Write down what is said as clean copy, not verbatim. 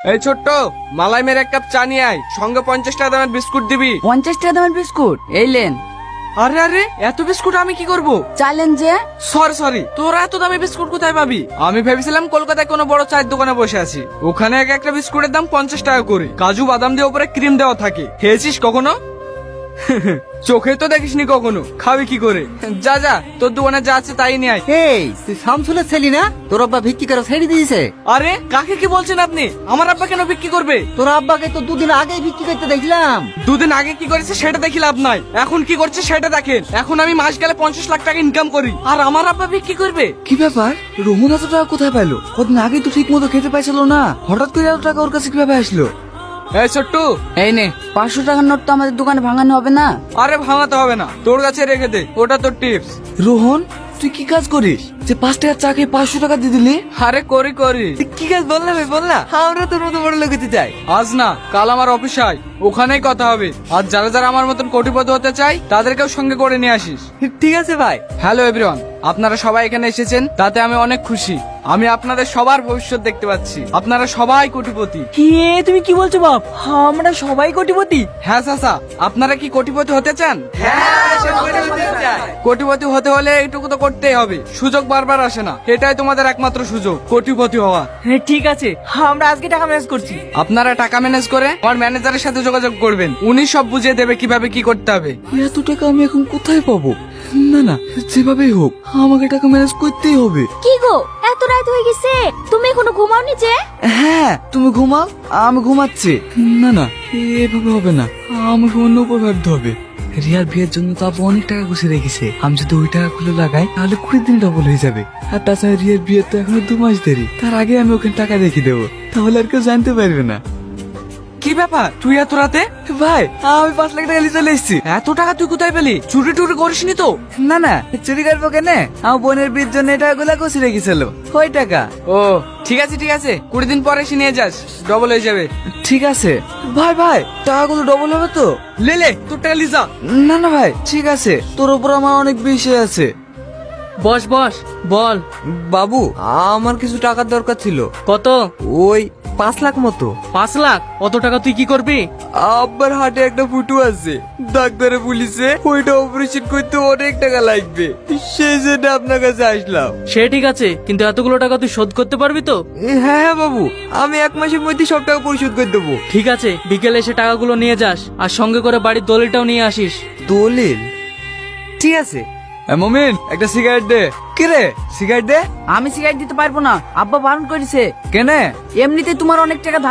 এই ছোট্ট, মালাই মেরে এক কাপ চা নিয়ে আয়, সঙ্গে 50 টাকা দামের বিস্কুট দিবি। 50 টাকা দামের বিস্কুট এই লেন। আরে আরে, এত বিস্কুট আমি কি করব? চাইলেন যে সরি, তোরা এত দামি বিস্কুট কোথায় পাবি? আমি ভেবেছিলাম কলকাতায় কোনো বড় চায়ের দোকানে বসে আছি, ওখানে এক একটা বিস্কুটের দাম 50 টাকা করে, কাজু বাদাম দিয়ে উপরে ক্রিম দেওয়া থাকে। খেয়েছিস কখনো? চোখে তো দেখিসনি কখনো, খাবি কি করে? যা যা, তোর দোকানে যা আছে তাই নিয়ে আয়। এই তুই শামসুলের ছেলি না? তোর আব্বা ভিক্ষি করে ছেড়ে দিয়েছে। আরে কাকে কি বলছেন আপনি? আমার আব্বা কেন বিক্রি করবে? তোর আব্বাকে তো দুদিন আগেই ভিক্ষি করতে দেখলাম। দুদিন আগে কি করেছে সেটা দেখি লাভ নাই, এখন কি করছে সেটা দেখেন। এখন আমি মাস গেলে 50 লাখ টাকা ইনকাম করি, আর আমার আব্বা বিক্রি করবে? কি ব্যাপার, রোহন এত টাকা কোথায় পাইলো? কদিন আগে তো ঠিক মতো খেতে পাইছিল না, হঠাৎ করে এত টাকা ওর কাছে কিভাবে আসলো? এই ছোট্টু, এই নে 500 টাকার নোট তো আমাদের দোকানে ভাঙানো হবে না। আরে ভাঙাতে হবে না, তোর কাছে রেখে দে, ওটা তোর টিপস। রোহন তুই কি কাজ করিস যে 5 টাকার চা খেয়ে 500 টাকা দিয়ে দিলি? আরে করি কি কাজ বললাম বললা, আমরা তোর মতো বড় লোক হতে চাই। আজ না কাল আমার অফিস আয়, ওখানেই কথা হবে। আর যারা যারা আমার মতন কোটিপতি হতে চাই তাদেরকেও সঙ্গে করে নিয়ে আসিস। ঠিক আছে ভাই। হ্যালো এভরিওয়ান, আপনারা সবাই এখানে এসেছেন, তাতে আমি অনেক খুশি। আমি আপনাদের সবার ভবিষ্যৎ দেখতে পাচ্ছি, আপনারা সবাই কোটিপতি। কি তুমি কি বলছো বাপ, আমরা সবাই কোটিপতি? হ্যাঁ চাচা, আপনারা কি কোটিপতি হতে চান? কোটিপতি হতে হলে এইটুকু তো করতেই হবে, সুযোগ বারবার আসে না, এটাই তোমাদের একমাত্র সুযোগ কোটিপতি হওয়া। ঠিক আছে, আমরা আজকে টাকা ম্যানেজ করছি। আপনারা টাকা ম্যানেজ করে আমার ম্যানেজারের সাথে যোগাযোগ করবেন, উনি সব বুঝিয়ে দেবে কিভাবে কি করতে হবে। এত টাকা আমি এখন কোথায় পাবো? না যেভাবেই হোক আমাকে টাকা ম্যানেজ করতেই হবে। কি গো, এত রাত হয়ে গেছে, তুমি এখনো ঘুমাওনি যে? হ্যাঁ তুমি ঘুমাও, আমি ঘুমাচ্ছি। না এভাবে হবে না, আমাকে অন্য উপায় ভাবতে হবে। রিয়ার বিয়ের জন্য তো আপু অনেক টাকা গুছিয়ে রেখেছে, আমি যদি ওই টাকাগুলো লাগাই তাহলে 20 দিন ডবল হয়ে যাবে। আর তাছাড়া রিয়ার বিয়ের তো এখনো 2 মাস দেরি, তার আগে আমি ওখানে টাকা রেখে দেবো, তাহলে আর কেউ জানতে পারবে না। কি ব্যাপার, তুই এত রাতে? ভাই আমি 5 লাখ টাকা নিয়ে চলে এসেছি। এত টাকা তুই কোথায় পেলি? চুরি টুরি করিসনি তো? না চুরি করবো কেন, আমার বোনের বিয়ের জন্য এই টাকাগুলো গুছিয়ে রেখেছিল, ওই টাকা। ও ঠিক আছে 20 দিন পরে এসে নিয়ে যাস, ডবল হয়ে যাবে। ঠিক আছে ভাই টাকাগুলো ডবল হবে তো? লে তোর টাকা লিজা। না ভাই ঠিক আছে, তোর উপর আমার অনেক বিষয় আছে। বস বল। বাবু আমার কিছু টাকার দরকার ছিল। কত? ওই 5 লাখ মতো। 5 লাখ? অত টাকা তুই কি করবি? আব্বার হাটে একটা ফুটু আছে, ডাক্তারে বলিছে ওইটা অপারেশন করতে অনেক টাকা লাগবে, সেই জন্য আপনার কাছে আসলাম। সে ঠিক আছে, কিন্তু এতগুলো টাকা তুই শোধ করতে পারবি তো? হ্যাঁ বাবু, আমি 1 মাসের মধ্যে সব টাকা পরিশোধ করে দেবো। ঠিক আছে, বিকেলে এসে টাকাগুলো নিয়ে যাস, আর সঙ্গে করে বাড়ির দলিলটাও নিয়ে আসিস। দলিল? ঠিক আছে। মমিন একটা সিগারেট দে। কি রে সিগারেট দে? আমি সিগারেট দিতে পারবো না, আব্বা বারণ করেছে। কেনে? এমনিতেই তোমার অনেক টাকা ধার